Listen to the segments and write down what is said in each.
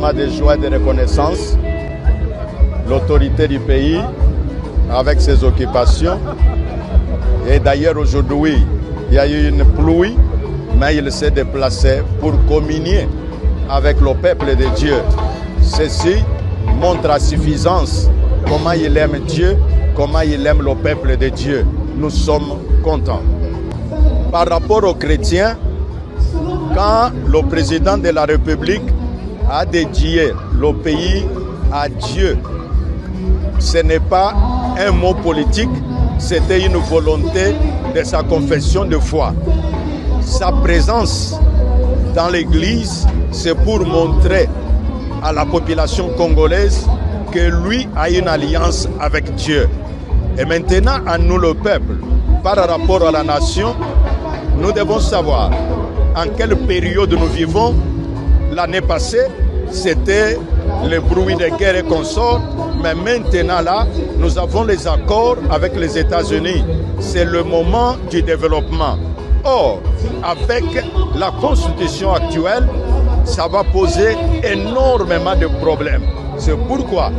sentiment de joie et de reconnaissance. L'autorité du pays, avec ses occupations. Et d'ailleurs, aujourd'hui, il y a eu une pluie, mais il s'est déplacé pour communier avec le peuple de Dieu. Ceci montre à suffisance comment il aime Dieu, comment il aime le peuple de Dieu. Nous sommes contents. Par rapport aux chrétiens, quand le président de la République a dédié le pays à Dieu, ce n'est pas un mot politique, c'était une volonté de sa confession de foi. Sa présence dans l'Église, c'est pour montrer à la population congolaise que lui a une alliance avec Dieu. Et maintenant, à nous le peuple, par rapport à la nation, nous devons savoir en quelle période nous vivons. L'année passée, c'était le bruit de guerre et consorts, mais maintenant là, nous avons les accords avec les États-Unis. C'est le moment du développement. Or, avec la constitution actuelle, ça va poser énormément de problèmes. C'est pourquoi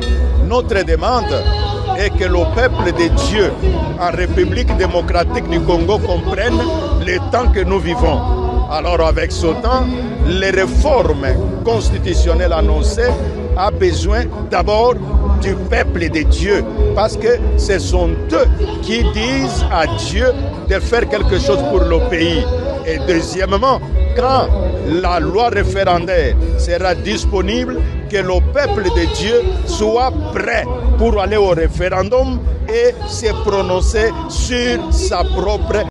notre demande est que le peuple de Dieu en République démocratique du Congo comprenne le temps que nous vivons. Alors avec ce temps, les réformes constitutionnelles annoncées ont besoin d'abord du peuple de Dieu, parce que ce sont eux qui disent à Dieu de faire quelque chose pour le pays. Et deuxièmement, quand la loi référendaire sera disponible, que le peuple de Dieu soit prêt pour aller au référendum et se prononcer sur sa propre